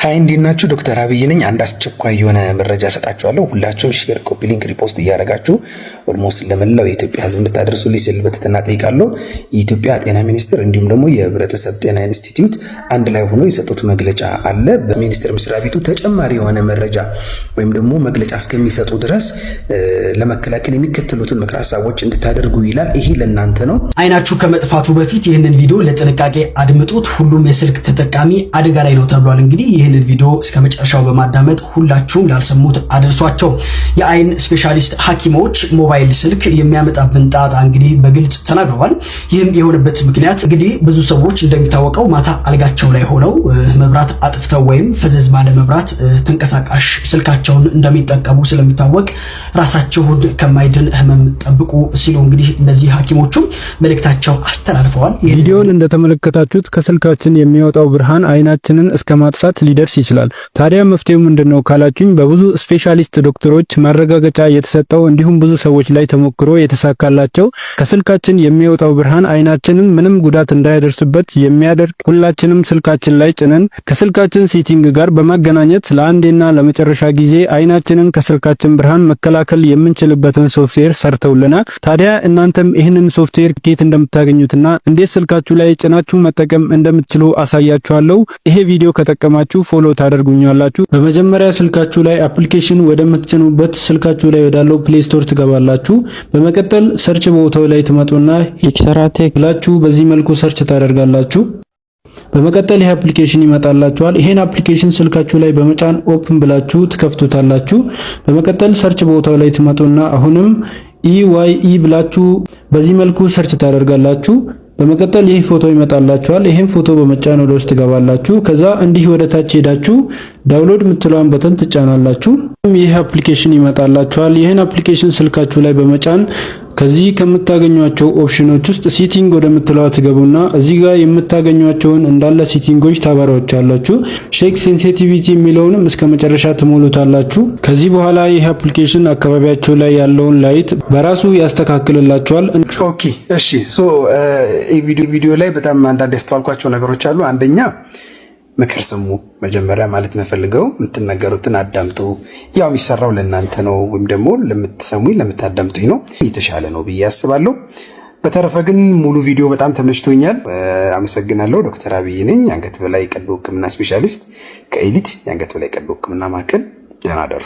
ሃይ እንዴት ናችሁ? ዶክተር አብይ ነኝ። አንድ አስቸኳይ የሆነ መረጃ ሰጣችኋለሁ። ሁላችሁም ሼር፣ ኮፒ ሊንክ፣ ሪፖስት እያደረጋችሁ ኦልሞስት ለመላው የኢትዮጵያ ሕዝብ እንድታደርሱልኝ ስል በትህትና እጠይቃለሁ። የኢትዮጵያ ጤና ሚኒስቴር እንዲሁም ደግሞ የህብረተሰብ ጤና ኢንስቲትዩት አንድ ላይ ሆኖ የሰጡት መግለጫ አለ። በሚኒስቴር መስሪያ ቤቱ ተጨማሪ የሆነ መረጃ ወይም ደግሞ መግለጫ እስከሚሰጡ ድረስ ለመከላከል የሚከተሉትን ምክረ ሀሳቦች እንድታደርጉ ይላል። ይሄ ለእናንተ ነው። አይናችሁ ከመጥፋቱ በፊት ይህንን ቪዲዮ ለጥንቃቄ አድምጡት። ሁሉም የስልክ ተጠቃሚ አደጋ ላይ ነው ተብሏል። እንግዲህ ይህንን ቪዲዮ እስከ መጨረሻው በማዳመጥ ሁላችሁም ላልሰሙት አድርሷቸው። የአይን ስፔሻሊስት ሐኪሞች ሞባይል ስልክ የሚያመጣብን ጣጣ እንግዲህ በግልጽ ተናግረዋል። ይህም የሆነበት ምክንያት እንግዲህ ብዙ ሰዎች እንደሚታወቀው ማታ አልጋቸው ላይ ሆነው መብራት አጥፍተው ወይም ፈዘዝ ባለ መብራት ተንቀሳቃሽ ስልካቸውን እንደሚጠቀሙ ስለሚታወቅ ራሳቸውን ከማይድን ህመም ጠብቁ ሲሉ እንግዲህ እነዚህ ሐኪሞቹም መልእክታቸው አስተላልፈዋል። ቪዲዮውን እንደተመለከታችሁት ከስልካችን የሚወጣው ብርሃን አይናችንን እስከ ማጥፋት ሊደርስ ይችላል። ታዲያ መፍትሄው ምንድነው ካላችሁኝ በብዙ ስፔሻሊስት ዶክተሮች ማረጋገጫ የተሰጠው እንዲሁም ብዙ ሰዎች ላይ ተሞክሮ የተሳካላቸው ከስልካችን የሚወጣው ብርሃን አይናችንን ምንም ጉዳት እንዳያደርስበት የሚያደርግ ሁላችንም ስልካችን ላይ ጭነን ከስልካችን ሴቲንግ ጋር በማገናኘት ለአንዴና ለመጨረሻ ጊዜ አይናችንን ከስልካችን ብርሃን መከላከል የምንችልበትን ሶፍትዌር ሰርተውልናል። ታዲያ እናንተም ይህንን ሶፍትዌር ኬት እንደምታገኙትና እንዴት ስልካችሁ ላይ ጭናችሁ መጠቀም እንደምትችሉ አሳያችኋለሁ። ይሄ ቪዲዮ ከጠቀማችሁ ፎሎ ታደርጉኛላችሁ። በመጀመሪያ ስልካችሁ ላይ አፕሊኬሽን ወደምትጭኑበት ስልካችሁ ላይ ወዳለው ፕሌይ ስቶር ትገባላችሁ። በመቀጠል ሰርች ቦታው ላይ ትመጡና ኤክሰራቴክ ብላችሁ በዚህ መልኩ ሰርች ታደርጋላችሁ። በመቀጠል ይሄ አፕሊኬሽን ይመጣላችኋል። ይሄን አፕሊኬሽን ስልካችሁ ላይ በመጫን ኦፕን ብላችሁ ትከፍቱታላችሁ። በመቀጠል ሰርች ቦታው ላይ ትመጡና አሁንም EYE ብላችሁ በዚህ መልኩ ሰርች ታደርጋላችሁ። በመቀጠል ይህ ፎቶ ይመጣላችኋል። ይሄን ፎቶ በመጫን ወደ ውስጥ ትገባላችሁ። ከዛ እንዲህ ወደ ታች ሄዳችሁ ዳውንሎድ የምትለዋን በተን ትጫናላችሁ። ይህ አፕሊኬሽን ይመጣላችኋል። ይሄን አፕሊኬሽን ስልካችሁ ላይ በመጫን ከዚህ ከምታገኙአቸው ኦፕሽኖች ውስጥ ሴቲንግ ወደምትለዋ ትገቡና እዚህ ጋር የምታገኙአቸውን እንዳለ ሴቲንጎች ታበራዎቻላችሁ። ሼክ ሴንሲቲቪቲ የሚለውንም እስከ መጨረሻ ትሞሉታላችሁ። ከዚህ በኋላ ይህ አፕሊኬሽን አካባቢያችሁ ላይ ያለውን ላይት በራሱ ያስተካክልላችኋል። ኦኬ እሺ። ቪዲዮ ላይ በጣም አንዳንድ ያስተዋልኳቸው ነገሮች አሉ። አንደኛ ምክር ስሙ። መጀመሪያ ማለት የምፈልገው የምትነገሩትን አዳምጡ። ያው የሚሰራው ለእናንተ ነው ወይም ደግሞ ለምትሰሙኝ ለምታዳምጡኝ ነው። የተሻለ ነው ብዬ አስባለሁ። በተረፈ ግን ሙሉ ቪዲዮ በጣም ተመችቶኛል። አመሰግናለሁ። ዶክተር አብይ ነኝ፣ የአንገት በላይ ቀዶ ሕክምና ስፔሻሊስት ከኤሊት የአንገት በላይ ቀዶ ሕክምና ማዕከል። ደህና ደሩ።